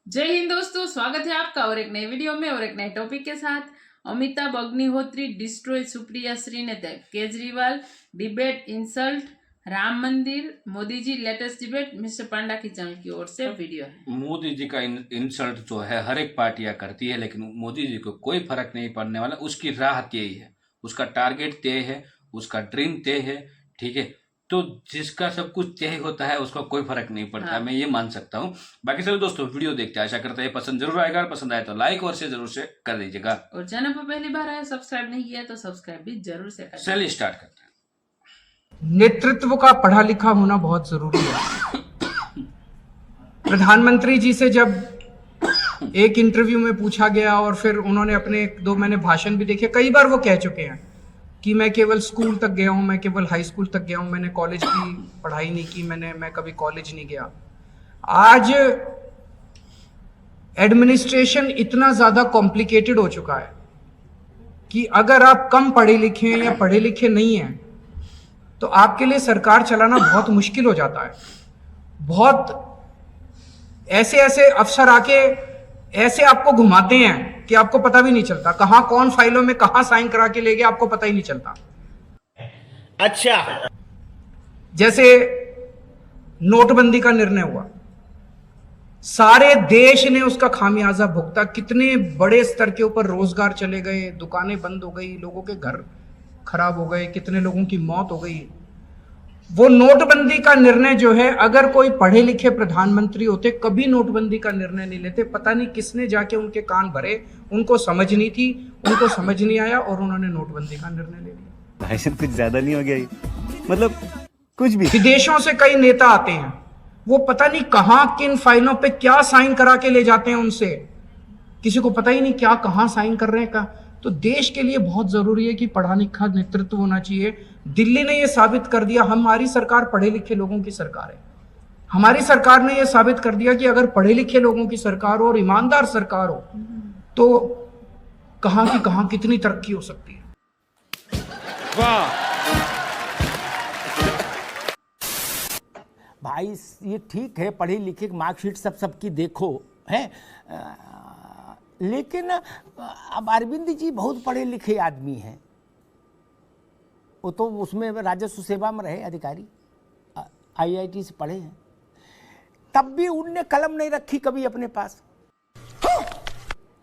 जय हिंद दोस्तों, स्वागत है आपका और एक नए वीडियो में और एक नए टॉपिक के साथ। Amitabh Agnihotri destroy Supriya Shrinate, Kejriwal debate insult, Ram मंदिर, Modi ji latest debate. Mister पांडा की चैनल की ओर से वीडियो है। मोदी जी का इंसल्ट जो है हर एक पार्टियां करती है, लेकिन मोदी जी को कोई फर्क नहीं पड़ने वाला। उसकी राह तय है, उसका टारगेट तय है, उसका ड्रीम तय है। ठीक है, तो जिसका सब कुछ तय होता है उसका कोई फर्क नहीं पड़ता। हाँ। मैं ये मान सकता हूँ। बाकी सभी दोस्तों वीडियो देखते हैं, आशा करते हैं पसंद जरूर आएगा। पसंद आए तो लाइक और शेयर जरूर से कर दीजिएगा। और चैनल पर पहली बार आया, सब्सक्राइब नहीं किया तो सब्सक्राइब भी जरूर से करें। चलिए स्टार्ट करते हैं। नेतृत्व का पढ़ा लिखा होना बहुत जरूरी है। प्रधानमंत्री जी से जब एक इंटरव्यू में पूछा गया और फिर उन्होंने अपने दो मैंने भाषण भी देखे, कई बार वो कह चुके हैं कि मैं केवल स्कूल तक गया हूं, मैं केवल हाई स्कूल तक गया हूं, मैंने कॉलेज की पढ़ाई नहीं की, मैं कभी कॉलेज नहीं गया। आज एडमिनिस्ट्रेशन इतना ज्यादा कॉम्प्लिकेटेड हो चुका है कि अगर आप कम पढ़े लिखे हैं या पढ़े लिखे नहीं हैं तो आपके लिए सरकार चलाना बहुत मुश्किल हो जाता है। बहुत ऐसे ऐसे अफसर आके ऐसे आपको घुमाते हैं कि आपको पता भी नहीं चलता कहां कौन फाइलों में कहां साइन करा के ले गया, आपको पता ही नहीं चलता। अच्छा, जैसे नोटबंदी का निर्णय हुआ, सारे देश ने उसका खामियाजा भुगता। कितने बड़े स्तर के ऊपर रोजगार चले गए, दुकानें बंद हो गई, लोगों के घर खराब हो गए, कितने लोगों की मौत हो गई। वो नोटबंदी का निर्णय जो है, अगर कोई पढ़े लिखे प्रधानमंत्री होते कभी नोटबंदी का निर्णय नहीं लेते। पता नहीं किसने जाके उनके कान भरे, उनको समझ नहीं थी, उनको समझ नहीं आया और उन्होंने नोटबंदी का निर्णय ले लिया। भाई साहब कुछ ज्यादा नहीं हो गया ये? मतलब कुछ भी। विदेशों से कई नेता आते हैं, वो पता नहीं कहां किन फाइलों पे क्या साइन करा के ले जाते हैं, उनसे किसी को पता ही नहीं क्या कहां साइन कर रहे हैं का। तो देश के लिए बहुत जरूरी है कि पढ़ा लिखा नेतृत्व होना चाहिए। दिल्ली ने यह साबित कर दिया, हमारी सरकार पढ़े लिखे लोगों की सरकार है। हमारी सरकार ने यह साबित कर दिया कि अगर पढ़े लिखे लोगों की सरकार हो और ईमानदार सरकार हो तो कहां की कहां कितनी तरक्की हो सकती है। वाह भाई, ये ठीक है, पढ़ी लिखी मार्कशीट सबकी देखो है, लेकिन अब अरविंद जी बहुत पढ़े लिखे आदमी हैं। वो तो उसमें राजस्व सेवा में रहे अधिकारी, आईआईटी से पढ़े हैं, तब भी उनने कलम नहीं रखी कभी अपने पास।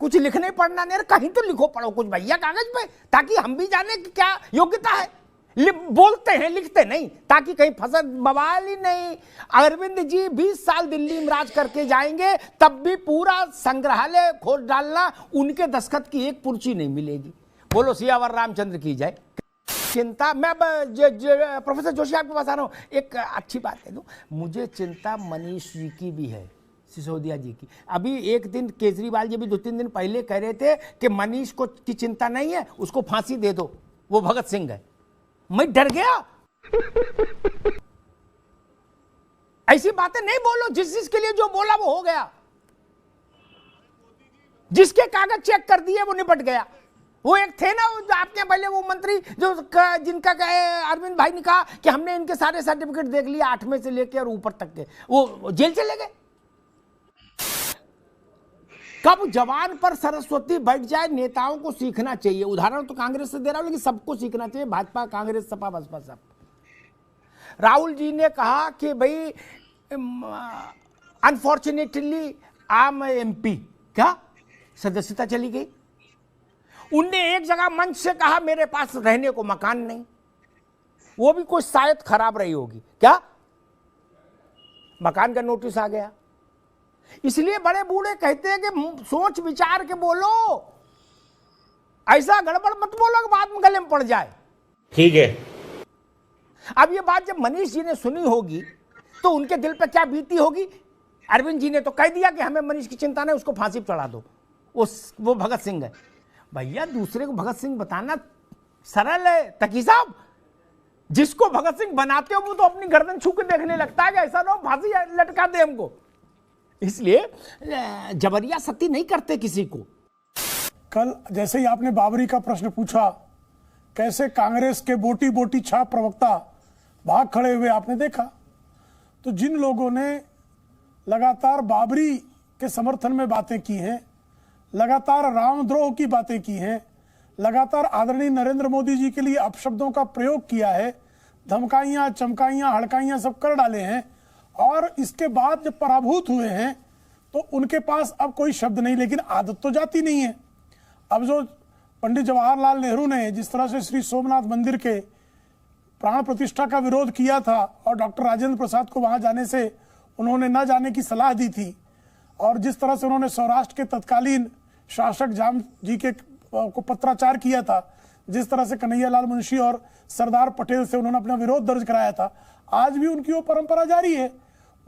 कुछ लिखने पढ़ना नहीं, कहीं तो लिखो पढ़ो कुछ भैया कागज पे, ताकि हम भी जाने कि क्या योग्यता है। बोलते हैं लिखते नहीं, ताकि कहीं फसल बवाल ही नहीं। अरविंद जी 20 साल दिल्ली में राज करके जाएंगे, तब भी पूरा संग्रहालय खोज डालना, उनके दस्तखत की एक पुर्ची नहीं मिलेगी। बोलो सियावर रामचंद्र की जय। चिंता, मैं प्रोफेसर जोशी आपके पास आ रहा हूँ, एक अच्छी बात है, मुझे चिंता मनीष जी की भी है, सिसोदिया जी की। अभी एक दिन केजरीवाल जी भी 2-3 दिन पहले कह रहे थे कि मनीष को की चिंता नहीं है, उसको फांसी दे दो, वो भगत सिंह है। मैं डर गया। ऐसी बातें नहीं बोलो, जिसके लिए जो बोला वो हो गया। जिसके कागज चेक कर दिए वो निपट गया। वो एक थे ना आपके पहले वो मंत्री जो जिनका अरविंद भाई ने कहा कि हमने इनके सारे सर्टिफिकेट देख लिया 8वें से लेकर और ऊपर तक के, वो जेल चले गए। कब जवान पर सरस्वती बैठ जाए, नेताओं को सीखना चाहिए। उदाहरण तो कांग्रेस से दे रहा हूं, लेकिन सबको सीखना चाहिए, भाजपा कांग्रेस सपा बसपा सब। राहुल जी ने कहा कि भाई अनफॉर्चुनेटली आम एमपी, क्या सदस्यता चली गई। उनने एक जगह मंच से कहा मेरे पास रहने को मकान नहीं, वो भी कोई शायद खराब रही होगी, क्या मकान का नोटिस आ गया। इसलिए बड़े बूढ़े कहते हैं कि सोच विचार के बोलो, ऐसा गड़बड़ मत बोलो कि बाद में गले में पड़ जाए। ठीक है। अब ये बात जब मनीष जी ने सुनी होगी तो उनके दिल पे क्या बीती होगी। अरविंद जी ने तो कह दिया कि हमें मनीष की चिंता नहीं, उसको फांसी पर चढ़ा दो, वो भगत सिंह है। भैया दूसरे को भगत सिंह बताना सरल है तकी साहब, जिसको भगत सिंह बनाते हो वो तो अपनी गर्दन छू के देखने लगता है कि ऐसा ना फांसी लटका दे हमको। इसलिए जबरिया सती नहीं करते किसी को। कल जैसे ही आपने बाबरी का प्रश्न पूछा, कैसे कांग्रेस के बोटी बोटी छाप प्रवक्ता भाग खड़े हुए आपने देखा। तो जिन लोगों ने लगातार बाबरी के समर्थन में बातें की हैं, लगातार रामद्रोह की बातें की हैं, लगातार आदरणीय नरेंद्र मोदी जी के लिए अपशब्दों का प्रयोग किया है, धमकाइयाँ, चमकाइयाँ, हड़काइयाँ सब कर डाले हैं, और इसके बाद जब पराभूत हुए हैं तो उनके पास अब कोई शब्द नहीं, लेकिन आदत तो जाती नहीं है। अब जो पंडित जवाहरलाल नेहरू ने जिस तरह से श्री सोमनाथ मंदिर के प्राण प्रतिष्ठा का विरोध किया था और डॉक्टर राजेंद्र प्रसाद को वहां जाने से उन्होंने न जाने की सलाह दी थी, और जिस तरह से उन्होंने सौराष्ट्र के तत्कालीन शासक जाम जी के को पत्राचार किया था, जिस तरह से कन्हैयालाल मुंशी और सरदार पटेल से उन्होंने अपना विरोध दर्ज कराया था, आज भी उनकी वो परंपरा जारी है।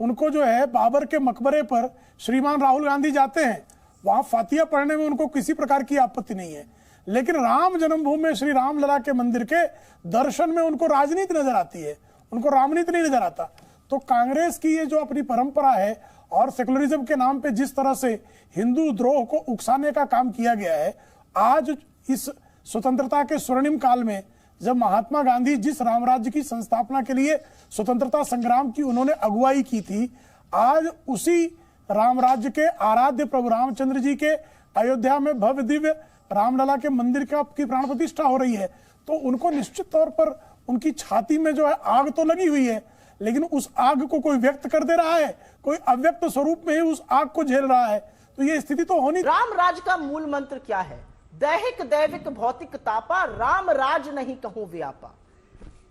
उनको जो है बाबर के मकबरे पर श्रीमान राहुल गांधी जाते हैं, वहां फातिया पढ़ने में उनको किसी प्रकार की आपत्ति नहीं है, लेकिन राम जन्मभूमि में श्री रामलला के मंदिर के दर्शन में उनको राजनीति नजर आती है, उनको रामनीति नहीं नजर आता। तो कांग्रेस की ये जो अपनी परंपरा है और सेकुलरिज्म के नाम पे जिस तरह से हिंदू द्रोह को उकसाने का काम किया गया है, आज इस स्वतंत्रता के स्वर्णिम काल में जब महात्मा गांधी जिस राम राज्य की संस्थापना के लिए स्वतंत्रता संग्राम की उन्होंने अगुवाई की थी, आज उसी राम राज्य के आराध्य प्रभु रामचंद्र जी के अयोध्या में भव्य दिव्य रामलला के मंदिर की प्राण प्रतिष्ठा हो रही है। तो उनको निश्चित तौर पर उनकी छाती में जो है आग तो लगी हुई है, लेकिन उस आग को कोई व्यक्त कर दे रहा है, कोई अव्यक्त स्वरूप में ही उस आग को झेल रहा है। तो ये स्थिति तो होनी। राम राज का मूल मंत्र क्या है? दैहिक दैविक भौतिक तापा, राम राज नहीं कहूं व्यापा।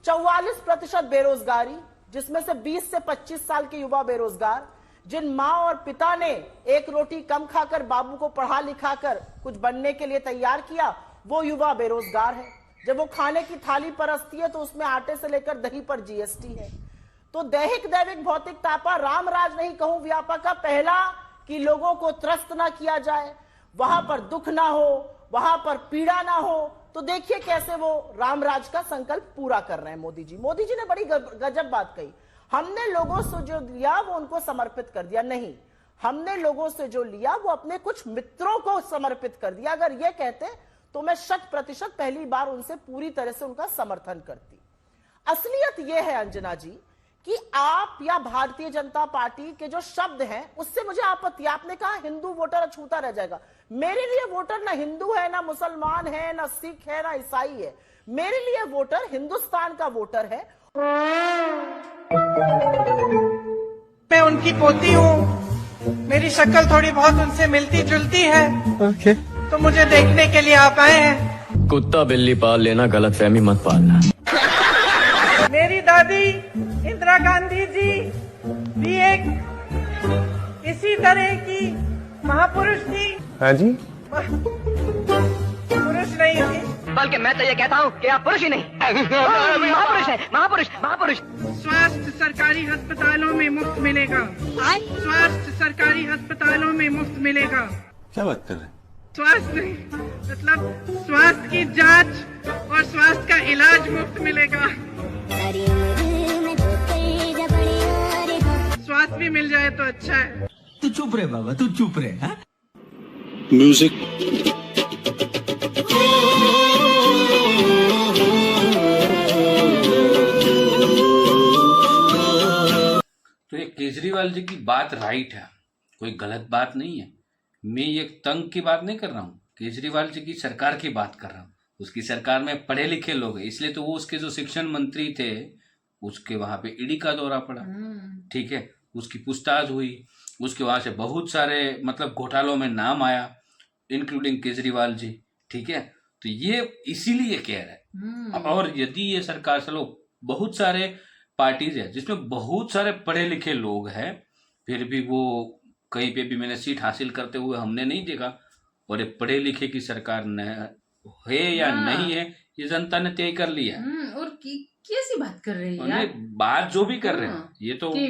44% बेरोजगारी, जिसमें से 20 से 25 साल के युवा बेरोजगार, जिन माँ और पिता ने एक रोटी कम खाकर बाबू को पढ़ा लिखा कर कुछ बनने के लिए तैयार किया, वो युवा बेरोजगार है। जब वो खाने की थाली परसती है तो उसमें आटे से लेकर दही पर जीएसटी है। तो दैहिक दैविक भौतिक तापा, राम राज नहीं कहूं व्यापा का पहला कि लोगों को त्रस्त ना किया जाए, वहां पर दुख ना हो, वहां पर पीड़ा ना हो। तो देखिए कैसे वो राम राज का संकल्प पूरा कर रहे हैं मोदी जी। मोदी जी ने बड़ी गजब बात कही, हमने लोगों से जो लिया वो उनको समर्पित कर दिया। नहीं, हमने लोगों से जो लिया वो अपने कुछ मित्रों को समर्पित कर दिया। अगर ये कहते तो मैं 100% पहली बार उनसे पूरी तरह से उनका समर्थन करती। असलियत यह है अंजना जी कि आप या भारतीय जनता पार्टी के जो शब्द हैं उससे मुझे आपत्ति। आपने कहा हिंदू वोटर अछूता रह जाएगा। मेरे लिए वोटर ना हिंदू है, ना मुसलमान है, ना सिख है, ना ईसाई है। मेरे लिए वोटर हिंदुस्तान का वोटर है। मैं उनकी पोती हूँ, मेरी शक्ल थोड़ी बहुत उनसे मिलती जुलती है। ओके। तो मुझे देखने के लिए आप आए हैं। कुत्ता बिल्ली पाल लेना, गलत फहमी मत पालना। मेरी दादी इंदिरा गांधी जी भी एक इसी तरह की महापुरुष थी। हाँ जी। पुरुष नहीं थी, बल्कि मैं तो ये कहता हूँ कि आप पुरुष ही नहीं महापुरुष है, महापुरुष महापुरुष। स्वास्थ्य सरकारी अस्पतालों में मुफ्त मिलेगा। स्वास्थ्य सरकारी अस्पतालों में मुफ्त मिलेगा। क्या बात कर रहे हैं? स्वास्थ्य नहीं, मतलब स्वास्थ्य की जांच और स्वास्थ्य का इलाज मुफ्त मिलेगा। स्वास्थ्य भी मिल जाए तो अच्छा है। तू चुप रहे बाबा, तू चुप रहे। हाँ? म्यूजिक। तो ये केजरीवाल जी की बात राइट है, कोई गलत बात नहीं है। मैं ये तंग की बात नहीं कर रहा हूँ, केजरीवाल जी की सरकार की बात कर रहा हूँ। उसकी सरकार में पढ़े लिखे लोग हैं, इसलिए तो वो उसके जो शिक्षण मंत्री थे उसके वहां पे ईडी का दौरा पड़ा, ठीक है, उसकी पूछताछ हुई, उसके वहां से बहुत सारे मतलब घोटालों में नाम आया, इंक्लूडिंग केजरीवाल जी, ठीक है। तो ये इसीलिए कह रहे हैं। और यदि ये सरकार, चलो बहुत सारे पार्टीज है जिसमें बहुत सारे पढ़े लिखे लोग हैं, फिर भी वो कहीं पे भी मैंने सीट हासिल करते हुए हमने नहीं देखा। और ये पढ़े लिखे की सरकार है या नहीं है ये जनता ने तय कर लिया। और कैसी बात कर रही है यार? बात जो भी कर रहे हैं ये तो कि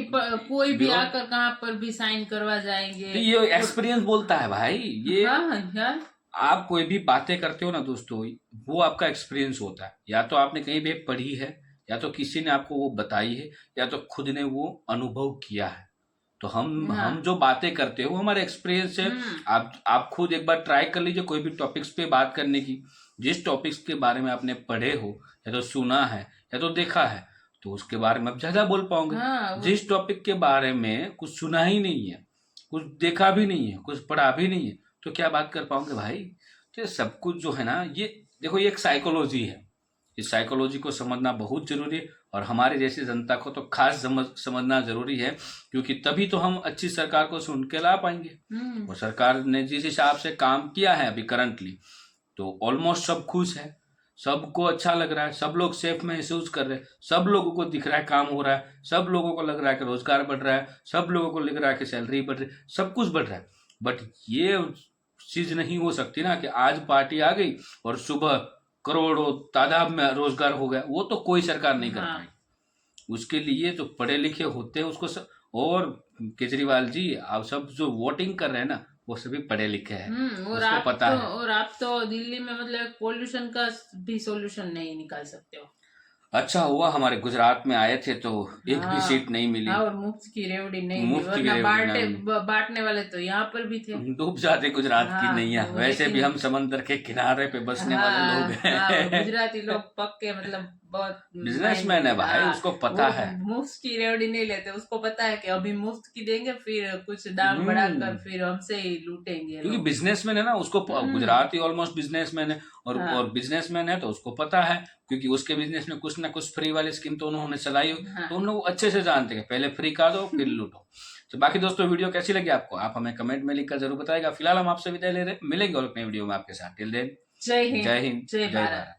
कोई भी आकर कहाँ पर भी साइन करवा जाएंगे। तो ये एक्सपीरियंस बोलता है भाई। ये यार आप कोई भी बातें करते हो ना दोस्तों, वो आपका एक्सपीरियंस होता है। या तो आपने कहीं भी पढ़ी है, या तो किसी ने आपको वो बताई है, या तो खुद ने वो अनुभव किया है। तो हम जो बातें करते हो हमारे एक्सपीरियंस है। आप खुद एक बार ट्राई कर लीजिए कोई भी टॉपिक्स पे बात करने की। जिस टॉपिक्स के बारे में आपने पढ़े हो या तो सुना है या तो देखा है, तो उसके बारे में आप ज्यादा बोल पाओगे। जिस टॉपिक के बारे में कुछ सुना ही नहीं है कुछ देखा भी नहीं है, कुछ पढ़ा भी नहीं है, तो क्या बात कर पाओगे भाई? तो ये सब कुछ जो है ना, ये देखो ये एक साइकोलॉजी है। इस साइकोलॉजी को समझना बहुत जरूरी है और हमारे जैसी जनता को तो खास समझना जरूरी है, क्योंकि तभी तो हम अच्छी सरकार को सुन के ला पाएंगे। और सरकार ने जिस हिसाब से काम किया है अभी करंटली, तो ऑलमोस्ट सब खुश है, सबको अच्छा लग रहा है, सब लोग सेफ महसूस कर रहे हैं, सब लोगों को दिख रहा है काम हो रहा है, सब लोगों को लग रहा है कि रोजगार बढ़ रहा है, सब लोगों को लग रहा है कि सैलरी बढ़ रही है, सब कुछ बढ़ रहा है। बट ये चीज नहीं हो सकती ना कि आज पार्टी आ गई और सुबह करोड़ों तादाद में रोजगार हो गया। वो तो कोई सरकार नहीं कर पाएगी। उसके लिए तो पढ़े लिखे होते हैं उसको और केजरीवाल जी आप सब जो वोटिंग कर रहे हैं ना, वो सभी पढ़े लिखे हैं, उसको पता है। और आप तो दिल्ली में मतलब पोल्यूशन का भी सॉल्यूशन नहीं निकाल सकते हो। अच्छा हुआ हमारे गुजरात में आए थे तो एक भी सीट नहीं मिली। और मुफ्त की रेवड़ी नहीं मुफ्त की वरना रेवड़ी बांटने वाले तो यहाँ पर भी थे। डूब जाते गुजरात की नैया। वैसे भी हम समंदर के किनारे पे बसने वाले लोग हैं। गुजराती लोग पक्के मतलब बहुत बिजनेसमैन है भाई, उसको पता है। मुफ्त की रेवड़ी नहीं लेते, उसको पता है कि अभी मुफ्त की देंगे फिर कुछ दाम बढ़ाकर फिर हमसे ही लूटेंगे। क्योंकि बिजनेसमैन है ना, उसको गुजराती ऑलमोस्ट बिजनेसमैन है और बिजनेसमैन है तो उसको पता है, क्योंकि उसके बिजनेस में कुछ ना कुछ फ्री वाली स्कीम तो उन्होंने चलाई हो। तो उन लोग अच्छे से जानते हैं पहले फ्री का दो फिर लूटो। तो बाकी दोस्तों वीडियो कैसी लगी आपको, आप हमें कमेंट में लिखकर जरूर बताएगा। फिलहाल हम आपसे विदाई ले रहे, मिलेंगे और नए वीडियो में आपके साथ। टिल देन जय हिंद, जय हिंद, जय भारत।